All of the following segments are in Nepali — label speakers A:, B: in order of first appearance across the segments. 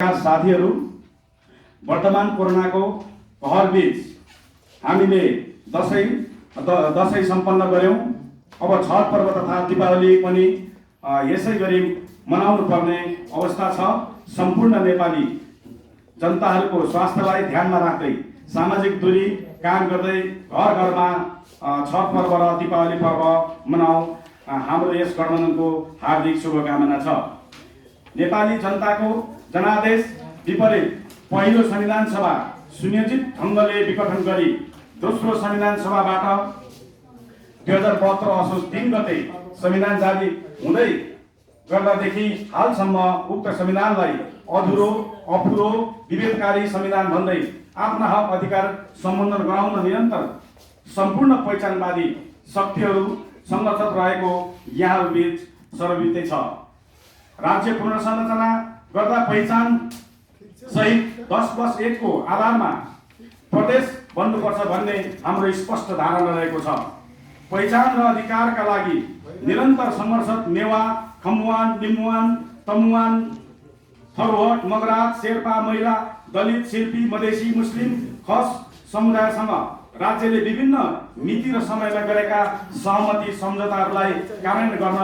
A: साथीहरू, वर्तमान कोरोनाको कहरबीच हामीले दसैँ सम्पन्न गर्यौं। अब छठ पर्व तथा दीपावली पनि यसै गरी मनाउनु पर्ने अवस्था छ। सम्पूर्ण नेपाली जनताहरूको स्वास्थ्यलाई ध्यानमा राख्दै सामाजिक दूरी कायम गर्दै घर घरमा छठ पर्व र दीपावली पर्व मनाऊ। हाम्रो यस गठबन्धनको हार्दिक शुभकामना छ। नेपाली जनताको जनादेश विपरीत पहिलो संविधान सभा सुनियोजित ढङ्गले विघटन गरी दोस्रो संविधान सभाबाट 2072 असोज 3 गते संविधान जारी हुँदै गर्दादेखि हालसम्म उक्त संविधानलाई अधुरो, अपुरो, विभेदकारी संविधान भन्दै आफ्ना हक अधिकार सम्बन्धन गराउन निरन्तर सम्पूर्ण पहिचानवादी शक्तिहरू सङ्घर्षरत रहेको यहाँहरू बीच सर्वविदित छ। राज्य पुनर्संरचना गर्दा पहिचान सहित 10+1 को आधारमा प्रदेश बन्नुपर्छ भन्ने हाम्रो स्पष्ट धारणा रहेको छ। पहिचान र अधिकारका लागि निरन्तर सङ्घर्षरत नेवा, खम्बुवान, लिम्बुवान, तमुवान, थरुहट, मगराज, शेर्पा, महिला, दलित, शिल्पी, मधेसी, मुस्लिम, खस समुदायसँग राज्यले विभिन्न नीति र समयमा गरेका सहमति सम्झौताहरूलाई कार्यान्वयन गर्न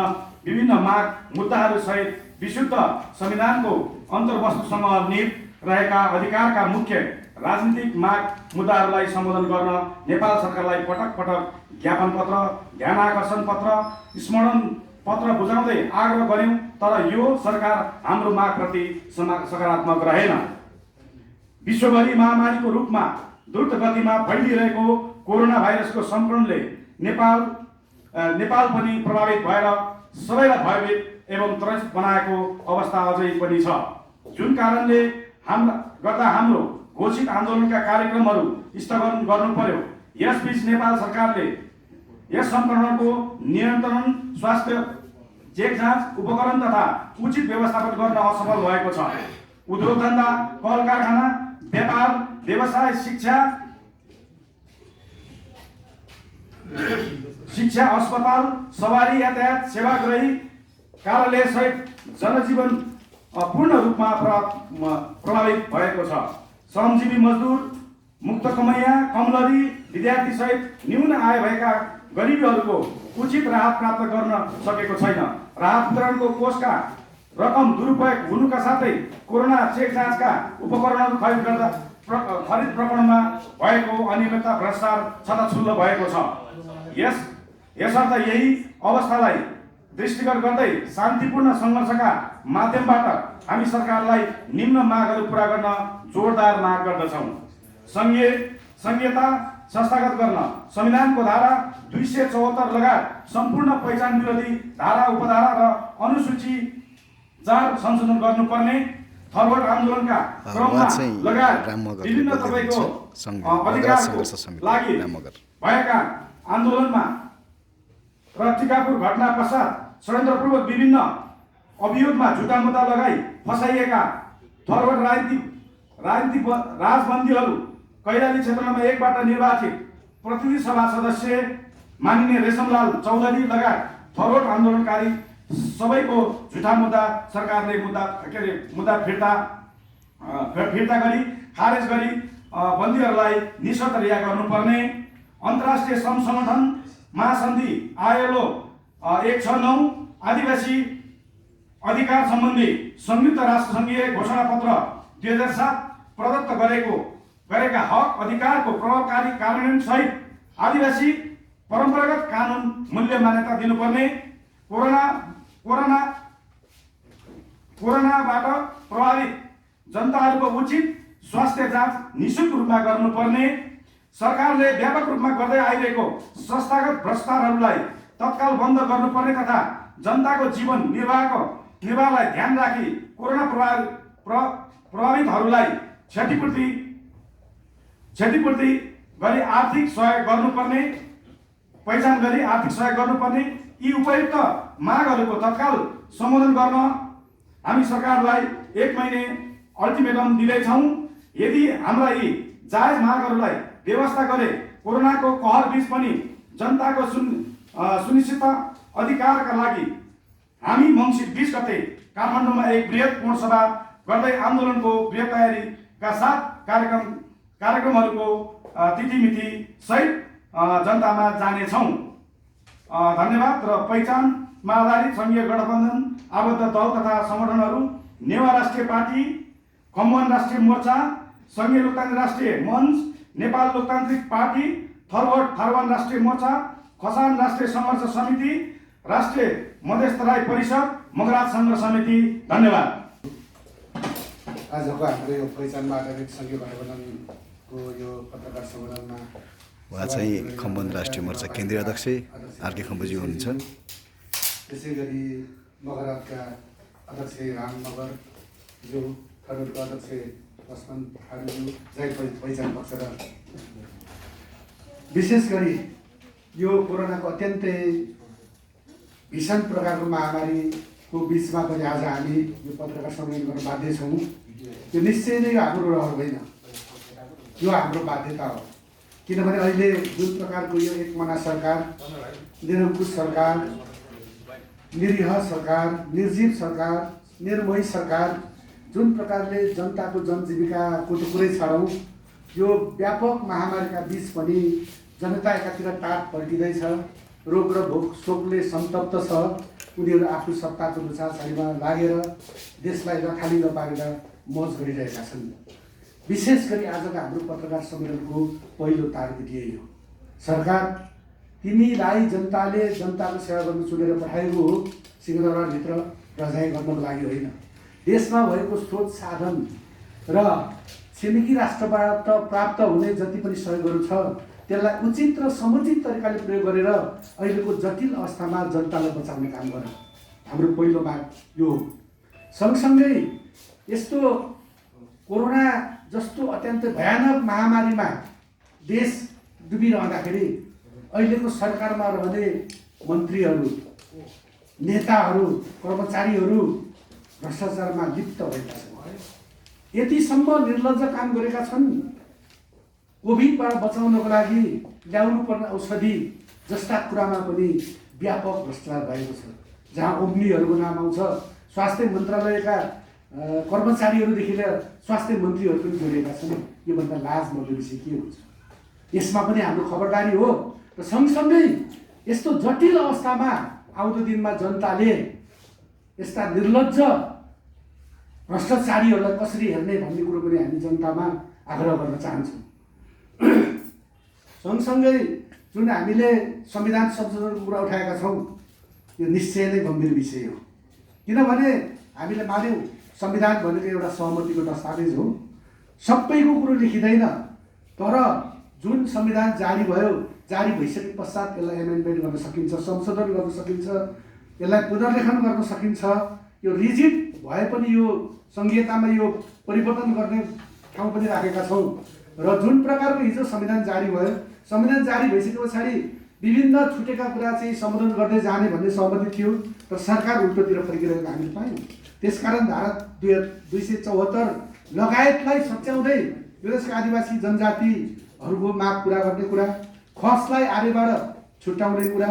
A: विभिन्न माग मुद्दाहरू सहित विशुद्ध संविधानको अन्तर्वस्तुसँग निहित रहेका अधिकारका मुख्य राजनीतिक माग मुद्दाहरूलाई सम्बोधन गर्न नेपाल सरकारलाई पटक पटक ज्ञापन पत्र, ध्यान आकर्षण पत्र, स्मरण पत्र बुझाउँदै आग्रह गर्यौं, तर यो सरकार हाम्रो मागप्रति सकारात्मक रहेन। विश्वभरि महामारीको रूपमा द्रुत गतिमा फैलिरहेको कोरोना भाइरसको संक्रमणले नेपाल पनि प्रभावित भएर सबैलाई भयभीत एवं त्रसित बनाएको अवस्था अझै पनि छ, जुन कारणले हाम्रो घोषित आन्दोलनका कार्यक्रमहरू स्थगन गर्नु पर्यो। यसबीच नेपाल सरकारले यस संक्रमणको नियन्त्रण, स्वास्थ्य चेक जाँच उपकरण तथा उचित व्यवस्थापन गर्न असफल भएको छ। उद्योग धन्दा, कल कारखाना, व्यापार व्यवसाय, शिक्षा, अस्पताल, सवारी यातायात, सेवाग्राही कार्यालय सहित जनजीवन पूर्ण रूपमा प्रभावित भएको छ। श्रमजीवी मजदुर, मुक्त कमैया, कमलरी, विद्यार्थी सहित न्यून आय भएका गरिबीहरूको उचित राहत प्राप्त गर्न सकेको छैन। राहत वितरणको कोषका रकम दुरुपयोग हुनुका साथै कोरोना चेक जाँचका उपकरणहरू खरिद प्रकरणमा भएको अनियमितता, भ्रष्टाचार छताछुल्लो भएको छ। यसर्थ यही अवस्थालाई दृष्टिगत गर्दै शान्तिपूर्ण सङ्घर्षका माध्यमबाट हामी सरकारलाई निम्न मागहरू पूरा गर्न जोरदार माग गर्दछौँ। संघीयता संस्थागत गर्न संविधानको धारा 274 लगायत सम्पूर्ण पहिचान विरोधी धारा, उपधारा र अनुसूची 4 संशोधन गर्नुपर्ने, थर्मल आन्दोलनका क्रममा लगायत विभिन्न तपाईँको अधिकारको लागि भएका आन्दोलनमा र टिकापुर घटना पश्चात षड्यन्त्रपूर्वक विभिन्न अभियोगमा झुटा मुद्दा लगाई फसाइएका थर्मल राजनीतिक राजबन्दीहरू कैलाली क्षेत्रमा 1 बाट निर्वाचित प्रतिनिधि सभा सदस्य मानिने रेशमलाल चौधरी लगायत थर्मल आन्दोलनकारी सबैको झुटा मुद्दा सरकारले मुद्दा फिर्ता गरी खारेज गरी बन्दीहरूलाई निशर्त रिहा गर्नुपर्ने, अन्तर्राष्ट्रिय श्रम संगठन महासन्धि ILO 169 आदिवासी अधिकार सम्बन्धी संयुक्त राष्ट्र सङ्घीय घोषणा पत्र 2007 प्रदत्त गरेका हक अधिकारको प्रभावकारी कार्यान्वयन सहित आदिवासी परम्परागत कानुन मूल्य मान्यता दिनुपर्ने, कोरोनाबाट प्रभावित जनताहरूको उचित स्वास्थ्य जाँच निःशुल्क रूपमा गर्नुपर्ने, सरकारले व्यापक रूपमा गर्दै आइरहेको संस्थागत भ्रष्टाचारहरूलाई तत्काल बन्द गर्नुपर्ने तथा जनताको जीवन निर्वाहलाई ध्यान राखी कोरोना प्रभावितहरूलाई क्षतिपूर्ति गरी आर्थिक सहयोग गर्नुपर्ने, पहिचान गरी आर्थिक सहयोग गर्नुपर्ने, यी उपयुक्त मागहरूको तत्काल सम्बोधन गर्न हामी सरकारलाई 1 महिने अल्टिमेटम दिँदैछौँ। यदि हाम्रा यी जायज मागहरूलाई व्यवस्था गरे कोरोनाको कहर बीच पनि जनताको सुनिश्चित अधिकारका लागि हामी मङ्सिर 20 गते काठमाडौँमा एक बृहत पूर्ण सभा गर्दै आन्दोलनको गृह तयारीका साथ कार्यक्रमहरूको तिथिमिति सहित जनतामा जानेछौँ। धन्यवाद। र पहिचानमा आधारित सङ्घीय गठबन्धन आबद्ध दल तथा सङ्गठनहरू नेवा राष्ट्रिय पार्टी, खम्बन राष्ट्रिय मोर्चा, सङ्घीय लोकतान्त्रिक राष्ट्रिय मञ्च, नेपाल लोकतान्त्रिक पार्टी, थारवान राष्ट्रिय मोर्चा, खसान राष्ट्रिय सङ्घर्ष समिति, राष्ट्रिय मध्यस्थराई परिषद, मगराज सङ्घर्ष समिति। धन्यवाद।
B: आजको हाम्रो यो पहिचानमा आधारित सङ्घीय गठबन्धनको यो पत्रकार सम्मेलनमा
C: उहाँ चाहिँ खम्बन राष्ट्रिय मोर्चा केन्द्रीय अध्यक्ष आरके खम्बुजी हुनुहुन्छ।
B: त्यसै गरी मगराजका अध्यक्ष राम मगरज्यू, थारूका अध्यक्ष लक्ष्मण थारूज्यू, जय पहिचान पक्षधर। विशेष गरी यो कोरोनाको अत्यन्तै भीषण प्रकारको महामारीको बिचमा पनि आज हामी यो पत्रकार सम्मेलन गर्न बाध्य छौँ। यो निश्चय नै हाम्रो रहर होइन, यो हाम्रो बाध्यता हो। किनभने अहिले जुन प्रकारको यो एकमना सरकार, निरङ्कुश सरकार, निरीह सरकार, निर्जीव सरकार, निर्मोही सरकार, जुन प्रकारले जनताको जनजीविकाको त कुरै छाडौँ, यो व्यापक महामारीका बिच पनि जनता एकातिर टाट पल्टिँदैछ, रोग र भोक शोकले सन्तप्त छ। उनीहरू आफ्नो सत्ताको लुछाछाडीमा लागेर देशलाई नखाली नपारेर मौज गरिरहेका छन्। विशेष गरी आजको हाम्रो पत्रकार सम्मेलनको पहिलो टार्गेट यही हो। सरकार, तिमीलाई जनताले जनताको सेवा गर्न चुनेर पठाएको हो, सिंहदरबारभित्र रजाइ गर्नको लागि होइन। देशमा भएको स्रोत साधन र छिमेकी राष्ट्रबाट प्राप्त हुने जति पनि सहयोगहरू छ त्यसलाई उचित र समुचित तरिकाले प्रयोग गरेर अहिलेको जटिल अवस्थामा जनतालाई बचाउने काम गर। हाम्रो पहिलो माग यो हो। सँगसँगै यस्तो कोरोना जस्तो अत्यन्तै भयानक महामारीमा देश डुबिरहँदाखेरि अहिलेको सरकारमा रहने मन्त्रीहरू, नेताहरू, कर्मचारीहरू भ्रष्टाचारमा लिप्त भएका छन्। यतिसम्म निर्लज्ज काम गरेका छन्। कोभिडबाट बचाउनको लागि ल्याउनु पर्ने औषधि जस्ता कुरामा पनि व्यापक भ्रष्टाचार भएको छ। जहाँ अग्निहरूको नाम आउँछ, स्वास्थ्य मन्त्रालयका कर्मचारीहरूदेखि लिएर स्वास्थ्य मन्त्रीहरू पनि जोडिएका छन्। योभन्दा लाज मर्दो विषय के हुन्छ? यसमा पनि हाम्रो खबरदारी हो। र सँगसँगै यस्तो जटिल अवस्थामा आउँदो दिनमा जनताले यस्ता निर्लज्ज भ्रष्टाचारीहरूलाई कसरी हेर्ने भन्ने कुरो पनि हामी जनतामा आग्रह गर्न चाहन्छौँ। सँगसँगै जुन हामीले संविधान संशोधनको कुरा उठाएका छौँ, यो निश्चय नै गम्भीर विषय हो। किनभने हामीले मान्यौँ संविधान भनेको एउटा सहमतिको दस्तावेज हो। सबैको कुरो लेखिँदैन, तर जुन संविधान जारी भयो, जारी भइसके पश्चात यसलाई एमेन्डमेन्ट गर्न सकिन्छ, संशोधन गर्न सकिन्छ, यसलाई पुनर्लेखन गर्न सकिन्छ। यो रिजिड भए पनि यो सङ्घीयतामा यो परिवर्तन गर्ने ठाउँ पनि राखेका छौँ। र जुन प्रकारको हिजो संविधान जारी भयो, संविधान जारी भइसके पछाडि विभिन्न छुटेका कुरा चाहिँ सम्बोधन गर्दै जाने भन्ने सहमति थियो, तर सरकार उल्टोतिर फर्किरहेको हामीले पायौँ। त्यसकारण धारा 274 लगायतलाई सच्याउँदै देशका आदिवासी जनजातिहरूको माग पुरा गर्ने कुरा, खसलाई आर्यबाट छुट्याउने कुरा,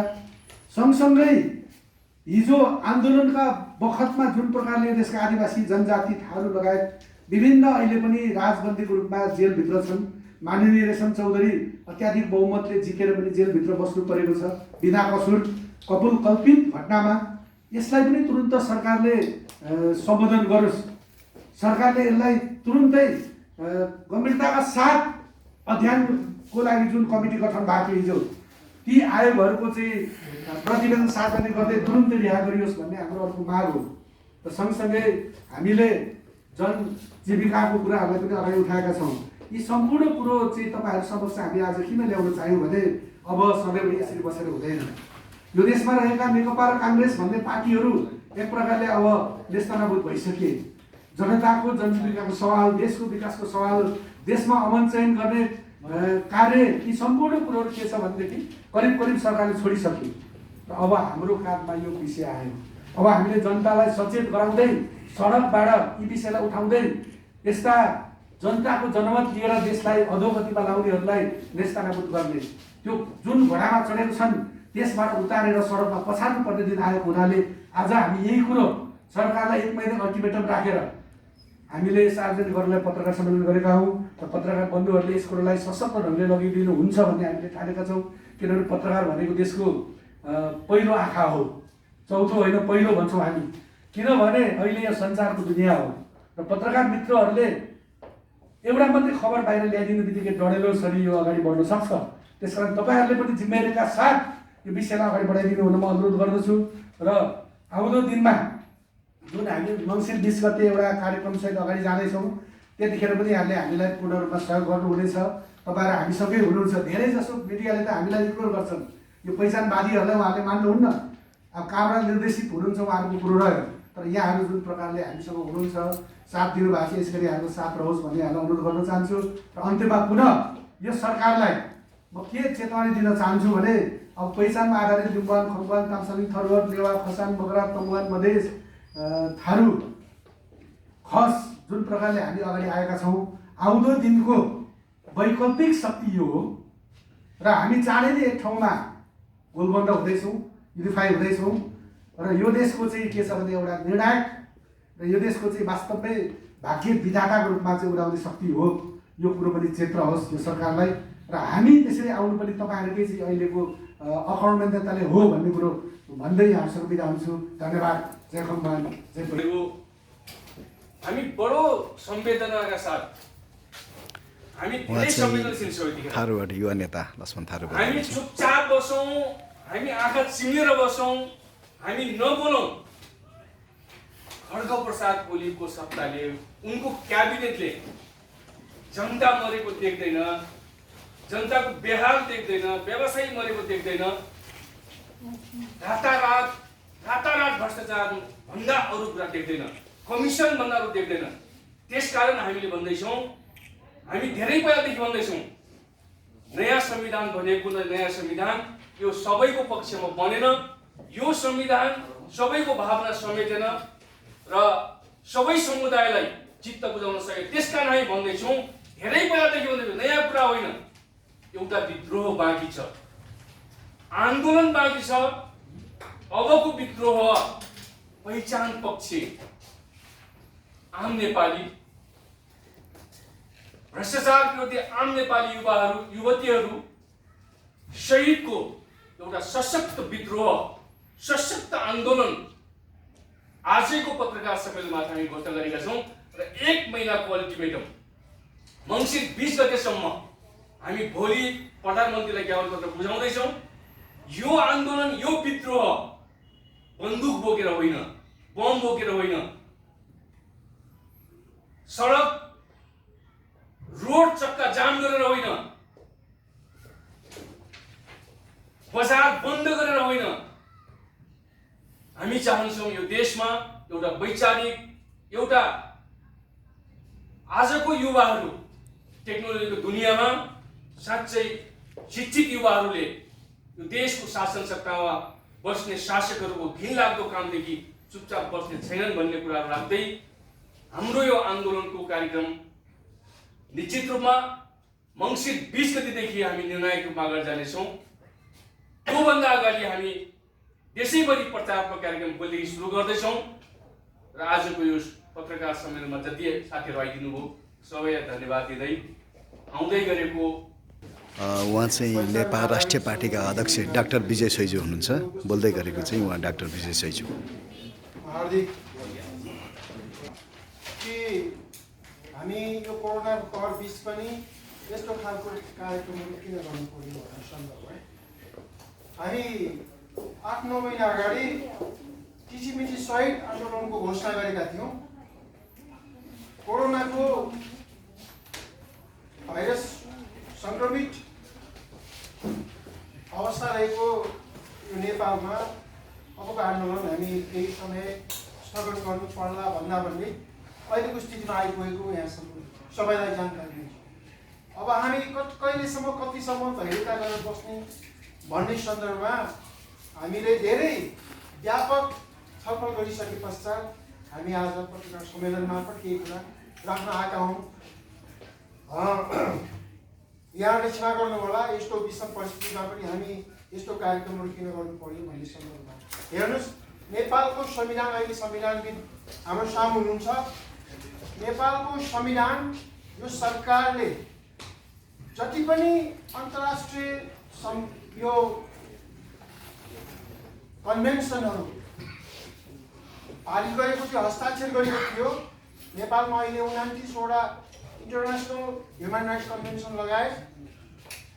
B: सँगसँगै हिजो आन्दोलनका बखतमा जुन प्रकारले देशका आदिवासी जनजाति थारू लगायत विभिन्न अहिले पनि राजबन्दीको रूपमा जेलभित्र छन्। माननीय रेशम चौधरी अत्याधिक बहुमतले जितेर पनि जेलभित्र बस्नु परेको छ बिना कसुर कल्पित घटनामा। यसलाई पनि तुरुन्त सरकारले सम्बोधन गरोस्। सरकारले यसलाई तुरुन्तै गम्भीरताका साथ अध्ययनको लागि जुन कमिटी गठन भएको थियो हिजो, ती आयोगहरूको चाहिँ प्रतिवेदन सार्वजनिक गर्दै तुरुन्तै रिहा गरियोस् भन्ने हाम्रो अर्को माग हो। र सँगसँगै हामीले जनजीविकाको कुराहरूलाई पनि अगाडि उठाएका छौँ। यी सम्पूर्ण कुरो चाहिँ तपाईँहरू समक्ष हामी आज किन ल्याउन चाह्यौँ भने अब सधैँ यसरी बसेर हुँदैन। यो देशमा रहेका नेकपा र काङ्ग्रेस भन्ने पार्टीहरू एक प्रकारले अब नेस्तनाबुद भइसके। जनताको जनजीविकाको सवाल, देशको विकासको सवाल, देशमा अमन चयन गर्ने कार्य, यी सम्पूर्ण कुरोहरू के छ भनेदेखि करिब सरकारले छोडिसक्यो। र अब हाम्रो काँधमा यो विषय आयो। अब हामीले जनतालाई सचेत गराउँदै सडकबाट यी विषयलाई उठाउँदै यस्ता जनताको जनमत लिएर देशलाई अधोगतिमा लाउनेहरूलाई नेस्तनाबुद गर्ने, त्यो जुन घोडामा चढेको छन् त्यसबाट उतारेर सडकमा पछार्नु पर्ने दिन आएको हुनाले आज हामी यही कुरो सरकारलाई 1 महिना अल्टिमेटम राखेर हामीले सार्वजनिक गर्नलाई पत्रकार सम्मेलन गरेका हौँ र पत्रकार बन्धुहरूले यस कुरोलाई सशक्त ढङ्गले लगिदिनु हुन्छ भन्ने हामीले ठानेका छौँ। किनभने पत्रकार भनेको देशको पहिलो आँखा हो, चौथो होइन पहिलो भन्छौँ हामी। किनभने अहिले यो सञ्चारको दुनियाँ हो र पत्रकार मित्रहरूले एउटा मात्रै खबर बाहिर ल्याइदिनु बित्तिकै डढेलो सरी यो अगाडि बढ्न सक्छ। त्यसकारण तपाईँहरूले पनि जिम्मेवारीका साथ यो विषयलाई अगाडि बढाइदिनु हुन म अनुरोध गर्दछु। र आउँदो दिनमा जुन हामी मङ्सिर 20 गते एउटा कार्यक्रमसहित अगाडि जाँदैछौँ, त्यतिखेर पनि यहाँले हामीलाई पूर्ण रूपमा सहयोग गर्नुहुनेछ। तपाईँहरू हामीसँगै हुनुहुन्छ। धेरै जसो मिडियाले त हामीलाई इग्नोर गर्छन्, यो पहिचानवादीहरूलाई उहाँहरूले मान्नुहुन्न। अब कहाँबाट निर्देशित हुनुहुन्छ उहाँहरूको कुरो रह्यो, तर यहाँहरू जुन प्रकारले हामीसँग हुनुहुन्छ, साथ दिनुभएको छ, यसरी हाम्रो साथ रहोस् भन्ने यहाँलाई अनुरोध गर्न चाहन्छु। र अन्त्यमा पुनः यो सरकारलाई म के चेतवनी दिन चाहन्छु भने अब पहिचानमा आधारित लिम्बुवान, खम्बुवान, तामसालिङ, थरुवर, नेवा, खसान, बगरा, तमुवान, मधेस, थारू, खस जुन प्रकारले हामी अगाडि आएका छौँ, आउँदो दिनको वैकल्पिक शक्ति यो हो। र हामी चाँडै नै एक ठाउँमा गोलबन्द हुँदैछौँ, युनिफाई हुँदैछौँ। र यो देशको चाहिँ के छ भने एउटा निर्णायक र यो देशको चाहिँ वास्तवमै भाग्य विधाताको रूपमा चाहिँ उडाउने शक्ति हो। यो कुरो पनि चेत्र होस् यो सरकारलाई। र हामी त्यसरी आउनु पनि तपाईँहरूकै चाहिँ अहिलेको अकर्मण्यताले हो भन्ने कुरो भन्दै यहाँसँग बिदा हुन्छु। धन्यवाद। जय खम्बान, जय
D: हो। हामी बडो संवेदनाका साथ हामी धेरै संवेदनशील छौँ।
C: थारूबाट युवा नेता लक्ष्मण थारू
D: हामी चुपचाप बसौँ, हामी आँखा चिमेर बसौँ, हामी नबोलौँ। खड्ग प्रसाद ओलीको सत्ताले, उनको क्याबिनेटले जनता मरेको देख्दैन, जनताको बेहाल देख्दैन, व्यवसायी मरेको देख्दैन, रातारात भ्रष्टाचार भन्दा अरू कुरा देख्दैन, कमिसन भन्दा अरू देख्दैन। त्यसकारण हामीले भन्दैछौँ, हामी धेरै पहिलादेखि भन्दैछौँ, नयाँ संविधान भनेको नयाँ संविधान यो सबैको पक्षमा बनेन। यो संविधान सबैको भावना समेटेन र सबै समुदायलाई चित्त बुझाउन सक्यो। त्यसकारण हामी भन्दैछौँ, धेरै पहिलादेखि भन्दैछौँ, नयाँ कुरा होइन, एउटा विद्रोह बाँकी छ, आन्दोलन बाँकी छ। अबको विद्रोह पहिचान पक्ष, आम नेपाली, भ्रष्टाचार विरोधी आम नेपाली युवाहरू युवतीहरू सहितको एउटा सशक्त विद्रोह, सशक्त आन्दोलन आजैको पत्रकार सम्मेलनमा हामी घोषणा गरेका छौँ। र 1 महिनाको अल्टिमेटम मङ्सिर 20 गतेसम्म हामी भोलि प्रधानमन्त्रीलाई ज्ञापन पत्र बुझाउँदैछौँ। यो आन्दोलन, यो विद्रोह बन्दुक बोकेर होइन, बम बोकेर होइन, सडक रोड चक्का जाम गरेर होइन, बजार बन्द गरेर होइन। हामी चाहन्छौँ यो देशमा एउटा वैचारिक, एउटा आजको युवाहरू टेक्नोलोजीको दुनियाँमा साँच्चै शिक्षित युवाहरूले यो देशको शासन सत्तामा बस्ने शासकहरूको घिनलाग्दो कामदेखि चुपचाप बस्ने छैनन् भन्ने कुराहरू राख्दै हाम्रो यो आन्दोलनको कार्यक्रम निश्चित रूपमा मङ्सिर 20 गतेदेखि हामी निर्णायक रूपमा अगाडि जानेछौँ। त्योभन्दा अगाडि हामी देशैभरि प्रचारात्मक कार्यक्रम भोलिदेखि सुरु गर्दैछौँ। र आजको यो पत्रकार सम्मेलनमा जति साथीहरू आइदिनु भयो सबैलाई धन्यवाद दिँदै आउँदै गरेको
C: उहाँ चाहिँ नेपाल राष्ट्रिय पार्टीका अध्यक्ष डाक्टर विजय सैजू हुनुहुन्छ। बोल्दै गरेको चाहिँ उहाँ डाक्टर विजय सैजू।
E: हार्दिक कि हामी यो कोरोनाको कहर बिच पनि यस्तो खालको कार्यक्रमहरू किन गर्नु पर्यो भन्ने सन्दर्भमा हामी 8-9 महिना अगाडि टिचिमिची सहित आन्दोलनको घोषणा गरेका थियौँ। कोरोनाको भाइरस सङ्क्रमित अवस्था रहेको यो नेपालमा अबको आन्दोलन हामी केही समय स्थगन गर्नु पर्ला भन्दा अहिलेको स्थितिमा आइपुगेको यहाँसम्म सबैलाई जानकारी छ। अब हामी कहिलेसम्म कतिसम्म धैर्यता गरेर बस्ने भन्ने सन्दर्भमा हामीले धेरै व्यापक छलफल गरिसके पश्चात हामी आज पत्रकार सम्मेलन मार्फत केही कुरा राख्न आएका हौँ। यहाँले क्षमा गर्नु होला, यस्तो विषम परिस्थितिमा पनि हामी यस्तो कार्यक्रमहरू किन गर्नु पर्यो भन्ने सन्दर्भमा हेर्नुहोस्, नेपालको संविधान अहिले संविधानविद हाम्रो सामु हुनुहुन्छ। नेपालको संविधान यो सरकारले जति पनि अन्तर्राष्ट्रिय यो कन्भेन्सनहरू पारित गरेको थियो, हस्ताक्षर गरेको थियो। नेपालमा अहिले 29वटा इन्टरनेसनल ह्युमन राइट्स कन्भेन्सन लगायत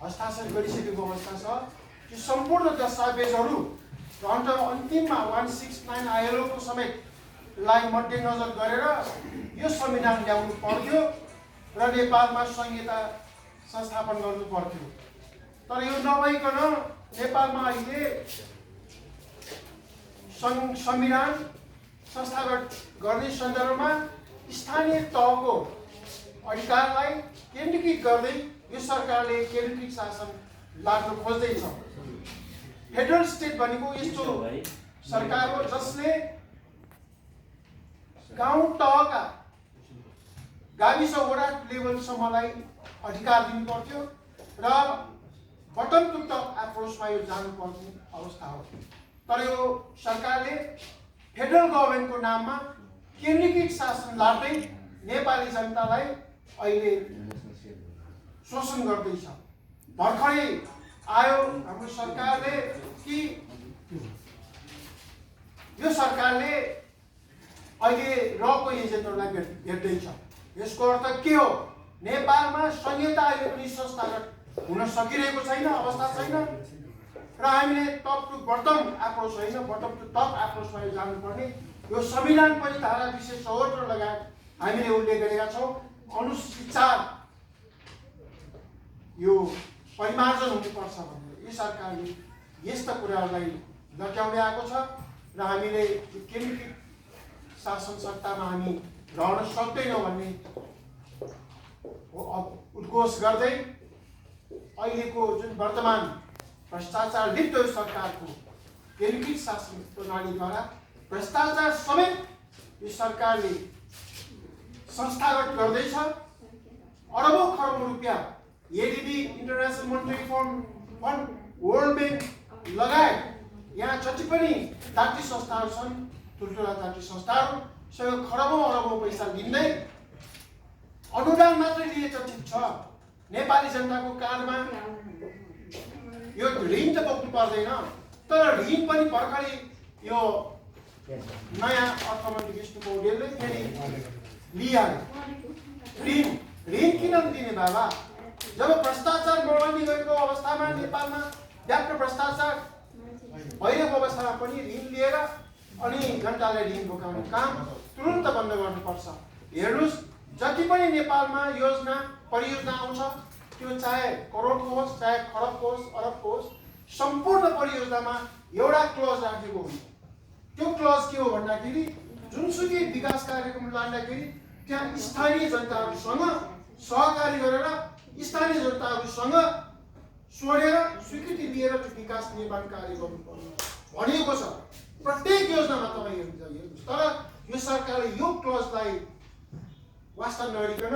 E: हस्ताक्षर गरिसकेको अवस्था छ। यो सम्पूर्ण दस्तावेजहरू र अन्तिममा 169 ILO को समेतलाई मध्यनजर गरेर यो संविधान ल्याउनु पर्थ्यो र नेपालमा संहिता संस्थापन गर्नु पर्थ्यो। तर यो नभइकन नेपालमा अहिले संविधान संस्थागत गर्ने सन्दर्भमा स्थानीय तहको अधिकारलाई केन्द्रीकृत गर्दै यो सरकारले केन्द्रीकृत शासन लाग्न खोज्दैछ। फेडरल स्टेट भनेको यस्तो सरकार हो जसले गाउँ तहका गाविस वडा लेभलसम्मलाई अधिकार दिनु पर्थ्यो र बटम टु टप एप्रोचमा यो जानुपर्ने अवस्था हो। तर यो सरकारले फेडरल गभर्मेन्टको नाममा केन्द्रीकृत शासन लाग्दै नेपाली जनतालाई अहिले शोषण गर्दैछ। भर्खरै आयो हाम्रो सरकारले कि यो सरकारले अहिले रको एजेन्टहरूलाई भेट्दैछ। यसको अर्थ के हो? नेपालमा संहिता अहिले पनि संस्थागत हुन सकिरहेको छैन, अवस्था छैन र हामीले टप टु बटम एप्रोच होइन, बटम टु टप एप्रोचमा जानुपर्ने यो संविधान पनि धारा 274 लगायत हामीले उल्लेख गरेका छौँ। अनुसूचित 4 यो परिमार्जन हुनुपर्छ भनेर यो सरकारले यस्ता कुराहरूलाई लट्याउँदै आएको छ र हामीले केन्द्रीकृत शासन सत्तामा हामी रहन सक्दैनौँ भन्ने उद्घोष गर्दै अहिलेको जुन वर्तमान भ्रष्टाचार लिप्त सरकारको केन्द्रीकृत शासन प्रणालीद्वारा भ्रष्टाचार समेत यो सरकारले संस्थागत गर्दैछ। अरबौं खरबौं रुपियाँ ADB, international monetary fund, world bank लगायत यहाँ जति पनि जातीय संस्थाहरू छन्, ठुल्ठुला जातीय संस्थाहरूसँग खरबौं अरबौं पैसा लिँदै अनुदान मात्रै लिए त ठिक छ, नेपाली जनताको काँधमा यो ऋण त बोक्नु पर्दैन। तर ऋण पनि भर्खरै यो नयाँ अर्थमन्त्री विष्णु पौडेलले फेरि लिइहाल्यो। ऋण किन दिने बाबा? जब भ्रष्टाचार बढ्दै गएको अवस्थामा नेपालमा व्यापक भ्रष्टाचार भइरहेको अवस्थामा पनि ऋण लिएर अनि जनतालाई ऋण बोकाउने काम तुरुन्त बन्द गर्नुपर्छ। हेर्नुहोस्, जति पनि नेपालमा योजना परियोजना आउँछ त्यो चाहे करोडको होस्, चाहे खरबको होस्, अरबको होस्, सम्पूर्ण परियोजनामा एउटा क्लज राखेको हुन्छ। त्यो क्लज के हो भन्दाखेरि जुनसुकै विकास कार्यक्रम लाँदाखेरि त्यहाँ स्थानीय जनताहरूसँग सहकारी गरेर स्थानीय जनताहरूसँग सोडेर स्वीकृति लिएर त्यो विकास निर्माण कार्य गर्नुपर्ने भनिएको छ प्रत्येक योजनामा। तपाईँ हेर्नुहुन्छ, तर यो सरकारले यो क्लजलाई वास्ता नगरिकन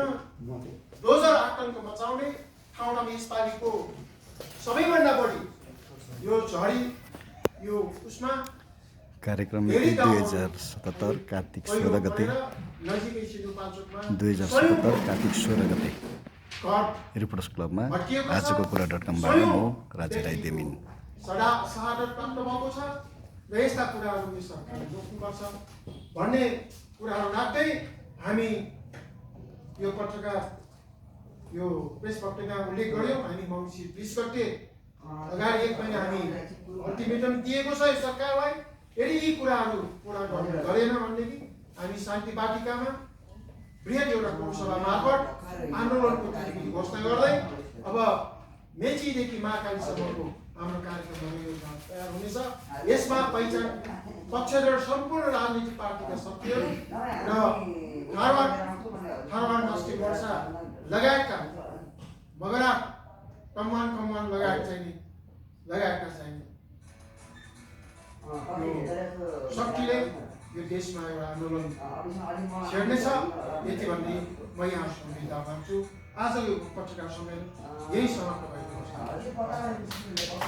E: डोजर आतङ्क मचाउने ठाउँमा यसपालिको सबैभन्दा बढी यो झडी यो उसमा
C: कार्यक्रम 2077 कार्तिक 16 गते 2077 कार्तिक 16 गते रिपोर्टर्स क्लबमा आजको कुरा.com बाट म राजे राई देमिन
E: शहादत प्राप्त भएको छ र यस्ता कुराहरू यो सरकारले रोक्नुपर्छ भन्ने कुराहरू राख्दै हामी यो पत्रकार यो प्रेस पत्रिकामा उल्लेख गर्यौँ। हामी मङ्सिर 20 गते अगाडि 1 महिना हामी अल्टिमेटम दिएको छ यो सरकारलाई। यदि यी कुराहरू पूरा गरेन भनेदेखि हामी शान्ति बाटिकामा बृहत एउटा सभा मार्फत आन्दोलनको गतिविधि घोषणा गर्दै अब मेचीदेखि महाकालीसम्मको हाम्रो कार्यक्रमहरू तयार हुनेछ। यसमा पहिचान पक्षधर सम्पूर्ण राजनीतिक पार्टीका शक्तिहरू र थारूवान राष्ट्रिय मोर्चा लगायतका मगरा कमान लगायत लगायतका चाहिने शक्तिले यो देशमा एउटा आन्दोलन छेड्नेछ। यति भन्ने म यहाँसँग बिदा माग्छु। आज यो पत्रकार सम्मेलन यही समाप्त भएको छ।